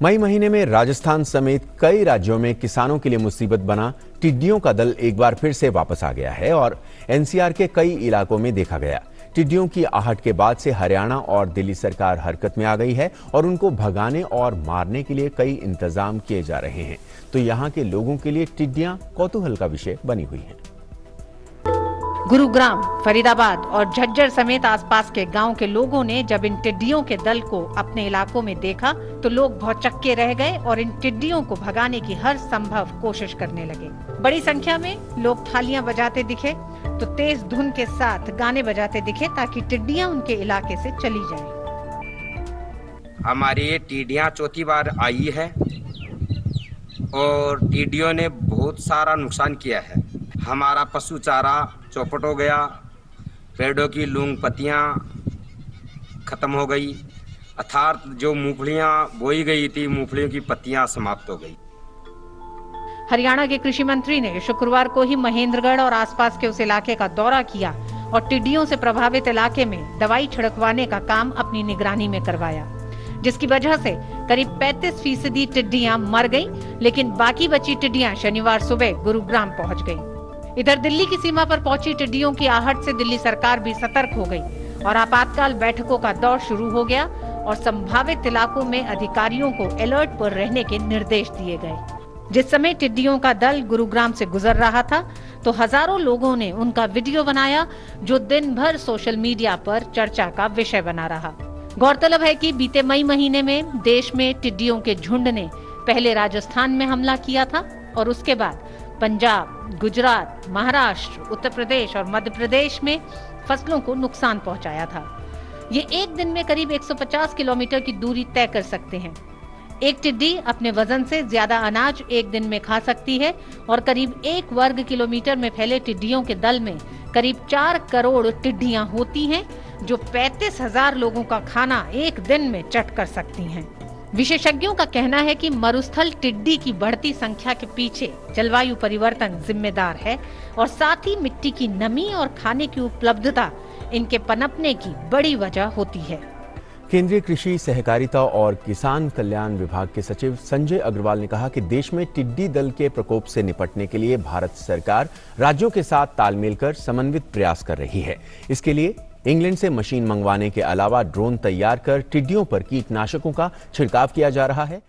मई महीने में राजस्थान समेत कई राज्यों में किसानों के लिए मुसीबत बना टिड्डियों का दल एक बार फिर से वापस आ गया है और एनसीआर के कई इलाकों में देखा गया। टिड्डियों की आहट के बाद से हरियाणा और दिल्ली सरकार हरकत में आ गई है और उनको भगाने और मारने के लिए कई इंतजाम किए जा रहे हैं। तो यहाँ के लोगों के लिए टिड्डियां कौतूहल का विषय बनी हुई हैं। गुरुग्राम, फरीदाबाद और झज्जर समेत आसपास के गांव के लोगों ने जब इन टिड्डियों के दल को अपने इलाकों में देखा तो लोग भौचक्के रह गए और इन टिड्डियों को भगाने की हर संभव कोशिश करने लगे। बड़ी संख्या में लोग थालियां बजाते दिखे तो तेज धुन के साथ गाने बजाते दिखे ताकि टिड्डियां उनके इलाके से चली जाएं। हमारी ये टिड्डियां चौथी बार आई है और टिड्डियों ने बहुत सारा नुकसान किया है। हमारा पशु चारा चौपट हो गया, पेड़ों की लूंग पत्तियां खत्म हो गई, अर्थात जो मूंगफलियां बोई गई थी मूंगफलियों की पत्तियां समाप्त हो गई। हरियाणा के कृषि मंत्री ने शुक्रवार को ही महेंद्रगढ़ और आसपास के उस इलाके का दौरा किया और टिड्डियों से प्रभावित इलाके में दवाई छिड़कवाने का काम अपनी निगरानी में करवाया, जिसकी वजह से करीब 35% टिड्डियां मर गईं, लेकिन बाकी बची टिड्डियां शनिवार सुबह गुरुग्राम पहुंच गईं। इधर दिल्ली की सीमा पर पहुंची टिड्डियों की आहट से दिल्ली सरकार भी सतर्क हो गई और आपातकाल बैठकों का दौर शुरू हो गया और संभावित इलाकों में अधिकारियों को अलर्ट पर रहने के निर्देश दिए गए। जिस समय टिड्डियों का दल गुरुग्राम से गुजर रहा था तो हजारों लोगों ने उनका वीडियो बनाया, जो दिन भर सोशल मीडिया पर चर्चा का विषय बना रहा। गौरतलब है कि बीते मई महीने में देश में टिड्डियों के झुंड ने पहले राजस्थान में हमला किया था और उसके बाद पंजाब, गुजरात, महाराष्ट्र, उत्तर प्रदेश और मध्य प्रदेश में फसलों को नुकसान पहुंचाया था। ये एक दिन में करीब 150 किलोमीटर की दूरी तय कर सकते हैं। एक टिड्डी अपने वजन से ज्यादा अनाज एक दिन में खा सकती है और करीब 1 वर्ग किलोमीटर में फैले टिड्डियों के दल में करीब 4 करोड़ टिड्डियां होती हैं, जो 35,000 लोगों का खाना एक दिन में चट कर सकती हैं। विशेषज्ञों का कहना है कि मरुस्थल टिड्डी की बढ़ती संख्या के पीछे जलवायु परिवर्तन जिम्मेदार है और साथ ही मिट्टी की नमी और खाने की उपलब्धता इनके पनपने की बड़ी वजह होती है। केंद्रीय कृषि, सहकारिता और किसान कल्याण विभाग के सचिव संजय अग्रवाल ने कहा कि देश में टिड्डी दल के प्रकोप से निपटने के लिए भारत सरकार राज्यों के साथ तालमेल कर समन्वित प्रयास कर रही है। इसके लिए इंग्लैंड से मशीन मंगवाने के अलावा ड्रोन तैयार कर टिड्डियों पर कीटनाशकों का छिड़काव किया जा रहा है।